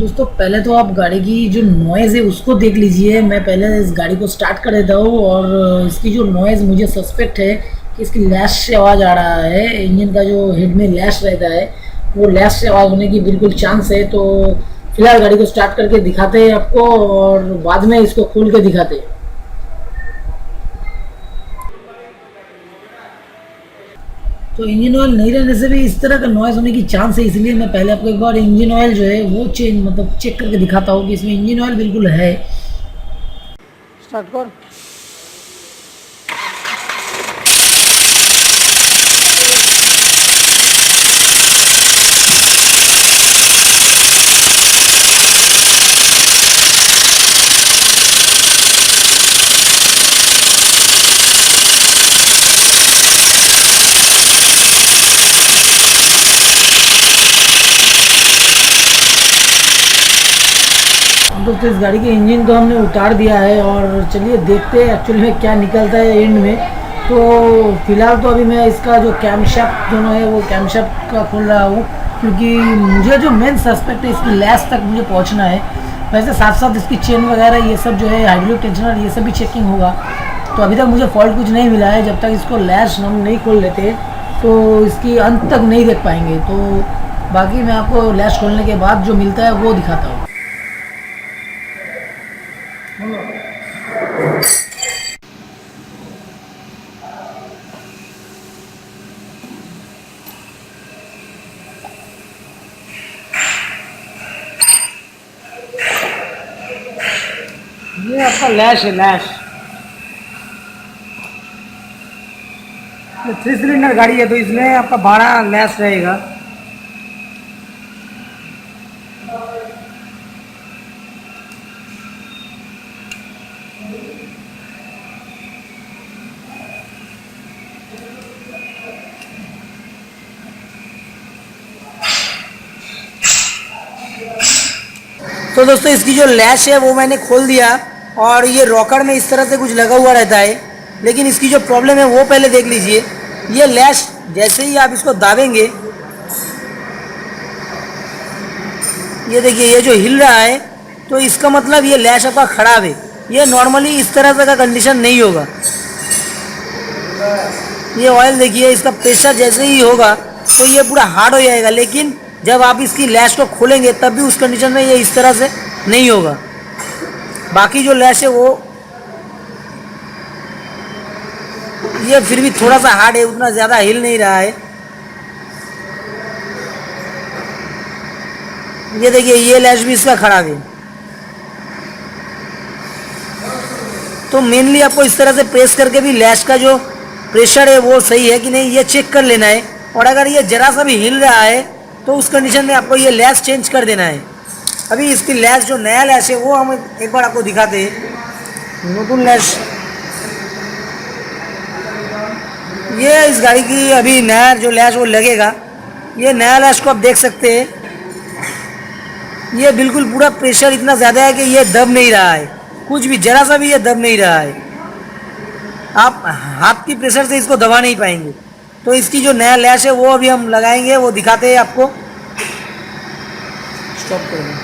दोस्तों पहले तो आप गाड़ी की जो नॉइज़ है उसको देख लीजिए। मैं पहले इस गाड़ी को स्टार्ट कर देता हूँ और इसकी जो नॉइज़ मुझे सस्पेक्ट है कि इसकी लैश से आवाज़ आ रहा है। इंजन का जो हेड में लैश रहता है वो लैश से आवाज़ होने की बिल्कुल चांस है। तो फिलहाल गाड़ी को स्टार्ट करके दिखाते हैं आपको और बाद में इसको खोल के दिखाते हैं। तो इंजन ऑयल नहीं रहने से भी इस तरह का नॉइज़ होने की चांस है, इसलिए मैं पहले आपको एक बार इंजन ऑयल जो है वो चेक करके दिखाता हूँ कि इसमें इंजन ऑयल बिल्कुल है। स्टार्ट कर। दोस्तों इस गाड़ी के इंजन को हमने उतार दिया है और चलिए देखते हैं एक्चुअली में क्या निकलता है एंड में। तो फिलहाल तो अभी मैं इसका जो कैमशाफ्ट दोनों है वो कैमशाफ्ट का खोल रहा हूँ, क्योंकि मुझे जो मेन सस्पेक्ट है इसकी लैश तक मुझे पहुँचना है। वैसे साथ साथ इसकी चेन वगैरह ये सब जो है हाइड्रोलिक टेंशनर ये सब भी चेकिंग होगा। तो अभी तक मुझे फॉल्ट कुछ नहीं मिला है। जब तक इसको लैश हम नहीं खोल लेते तो इसकी अंत तक नहीं देख पाएंगे। तो बाकी मैं आपको लैश खोलने के बाद जो मिलता है वो दिखाता हूँ। ये आपका लैश है, लैश। ये 3 सिलेंडर गाड़ी है तो इसमें आपका 12 लैश रहेगा। तो दोस्तों इसकी जो लैश है वो मैंने खोल दिया और ये रॉकर में इस तरह से कुछ लगा हुआ रहता है। लेकिन इसकी जो प्रॉब्लम है वो पहले देख लीजिए। ये लैश जैसे ही आप इसको दाबेंगे, ये देखिए ये जो हिल रहा है तो इसका मतलब ये लैश आपका खराब है। ये नॉर्मली इस तरह से का कंडीशन नहीं होगा। ये ऑयल देखिए, इसका प्रेशर जैसे ही होगा तो ये पूरा हार्ड हो जाएगा, लेकिन जब आप इसकी लैश को खोलेंगे तब भी उस कंडीशन में ये इस तरह से नहीं होगा। बाकी जो लैश है वो ये फिर भी थोड़ा सा हार्ड है, उतना ज़्यादा हिल नहीं रहा है। ये देखिए ये लैश भी इसका खराब है। तो मेनली आपको इस तरह से प्रेस करके भी लैश का जो प्रेशर है वो सही है कि नहीं ये चेक कर लेना है। और अगर ये ज़रा सा भी हिल रहा है तो उस कंडीशन में आपको ये लैश चेंज कर देना है। अभी इसकी लैश जो नया लैश है वो हम एक बार आपको दिखाते हैं। नोटून लैश, ये इस गाड़ी की अभी नया जो लैश वो लगेगा। ये नया लैश को आप देख सकते हैं, ये बिल्कुल पूरा प्रेशर इतना ज़्यादा है कि ये दब नहीं रहा है, कुछ भी ज़रा सा भी ये दब नहीं रहा है। आप हाथ की प्रेशर से इसको दबा नहीं पाएंगे। तो इसकी जो नया लैश है वो अभी हम लगाएंगे, वो दिखाते हैं आपको। स्टॉप करेंगे।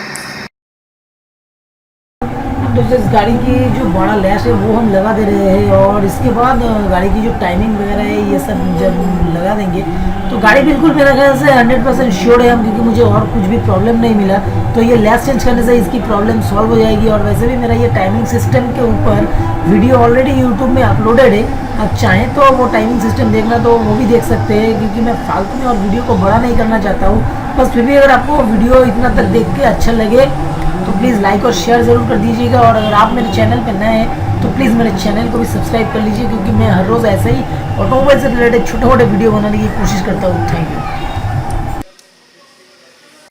तो इस गाड़ी की जो बड़ा लैश है वो हम लगा दे रहे हैं और इसके बाद गाड़ी की जो टाइमिंग वगैरह है ये सब जब लगा देंगे तो गाड़ी बिल्कुल मेरे ख्याल से 100% श्योर है हम, क्योंकि मुझे और कुछ भी प्रॉब्लम नहीं मिला। तो ये लैश चेंज करने से इसकी प्रॉब्लम सॉल्व हो जाएगी। और वैसे भी मेरा ये टाइमिंग सिस्टम के ऊपर वीडियो ऑलरेडी यूट्यूब में अपलोडेड है। आप चाहें तो वो टाइमिंग सिस्टम देखना तो वो भी देख सकते हैं, क्योंकि मैं फालतू में और वीडियो को बड़ा नहीं करना चाहता हूँ। बस फिर भी अगर आपको वीडियो इतना तक देख के अच्छा लगे तो प्लीज़ लाइक और शेयर ज़रूर कर दीजिएगा। और अगर आप मेरे चैनल पर नए हैं तो प्लीज़ मेरे चैनल को भी सब्सक्राइब कर लीजिए, क्योंकि मैं हर रोज़ ऐसे ही ऑटोमोबाइल से रिलेटेड छोटे छोटे वीडियो बनाने की कोशिश करता हूँ। Thank you.